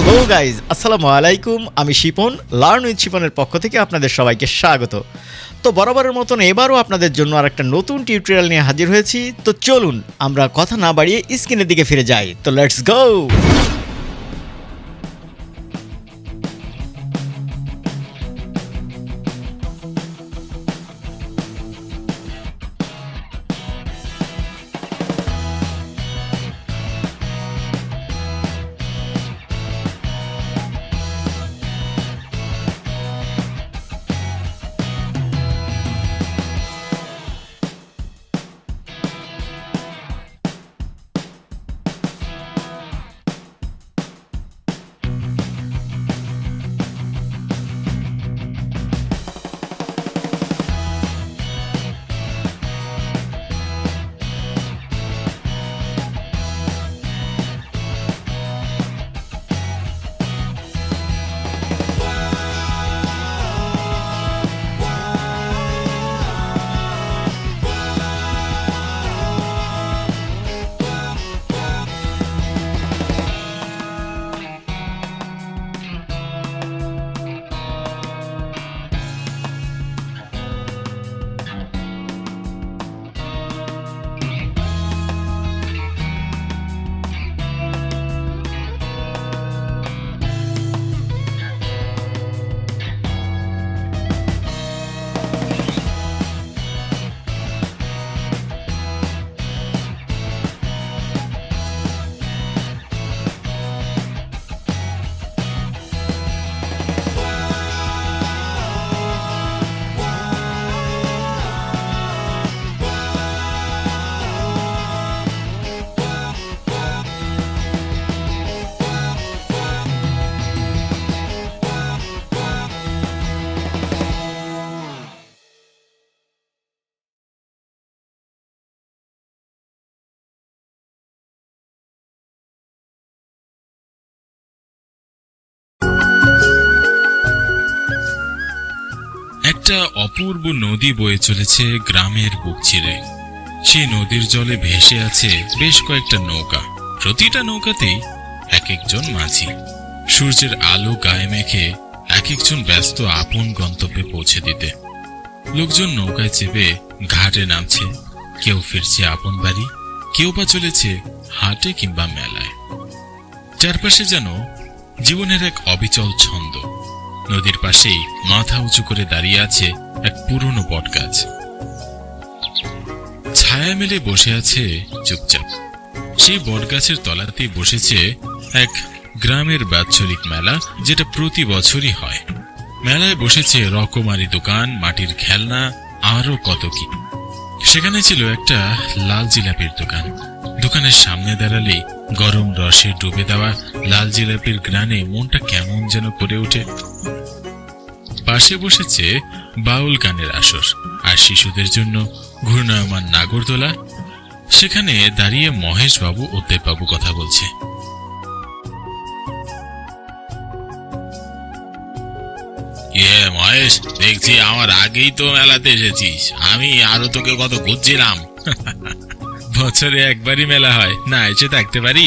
Hello guys, আসসালামু আলাইকুম। আমি শিপন, লার্ন উইথ শিপনের পক্ষ থেকে আপনাদের সবাইকে স্বাগত। তো বরাবরের মতন এবারও আপনাদের জন্য আরেকটা নতুন টিউটোরিয়াল নিয়ে হাজির হয়েছি। তো চলুন আমরা কথা না বাড়িয়ে স্ক্রিনের দিকে ফিরে যাই। তো লেটস গো। একটা অপূর্ব নদী বয়ে চলেছে গ্রামের বুক চিরে। সেই নদীর জলে ভেসে আছে বেশ কয়েকটা নৌকা। প্রতিটা নৌকাতেই এক একজন মাঝি। সূর্যের আলো গায়ে মেখে এক একজন ব্যস্ত আপন গন্তব্যে পৌঁছে দিতে। লোকজন নৌকায় চেপে ঘাটে নামছে, কেউ ফিরছে আপন বাড়ি, কেউ বা চলেছে হাটে কিংবা মেলায়। চারপাশে যেন জীবনের এক অবিচল ছন্দ। নদীর পাশেই মাথা উঁচু করে দাঁড়িয়ে আছে এক পুরনো বটগাছ। ছায়া মেলে বসে আছে চুপচাপ। সেই বটগাছের তলাতেই বসেছে এক গ্রামের বাৎসরিক মেলা, যেটা প্রতি বছরই হয়। মেলায় বসেছে রকমারি দোকান, মাটির খেলনা, আরো কত কি। সেখানে ছিল একটা লাল জিলাপির দোকান। দোকানের সামনে দাঁড়ালেই গরম রসে ডুবে দেওয়া লাল জিলাপির গ্রানে মনটা কেমন যেন করে ওঠে। পাশে বসেছে বাউল গানের আসর আর শিশুদের জন্য ঘূর্ণায়মান নাগরদোলা। সেখানে দাঁড়িয়ে মহেশ বাবু ও দেববাবু কথা বলছে। মহেশ, দেখছি আমার আগেই তো মেলাতে এসেছিস। আমি আরো তোকে কত খুঁজছিলাম। বছরে একবারই মেলা হয়, না এসে থাকতে পারি?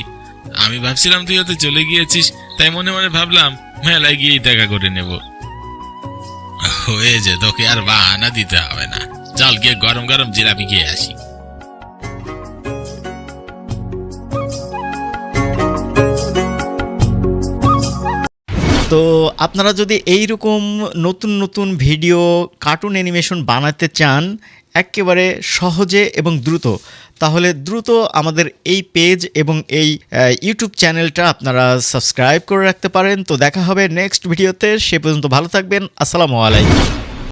আমি ভাবছিলাম তুই হয়তো চলে গিয়েছিস, তাই মনে মনে ভাবলাম মেলায় গিয়েই দেখা করে নেব। হয়েছে, তোকে আর বাহানা দিতে হবে না। চল গিয়ে গরম গরম জিলাপি খেয়ে আসি। তো আপনারা যদি এইরকম নতুন নতুন ভিডিও, কার্টুন অ্যানিমেশন বানাতে চান একেবারে সহজে এবং দ্রুত, তাহলে দ্রুত আমাদের এই পেজ এবং এই ইউটিউব চ্যানেলটা আপনারা সাবস্ক্রাইব করে রাখতে পারেন। তো দেখা হবে নেক্সট ভিডিওতে। সে পর্যন্ত ভালো থাকবেন। আসসালামু আলাইকুম।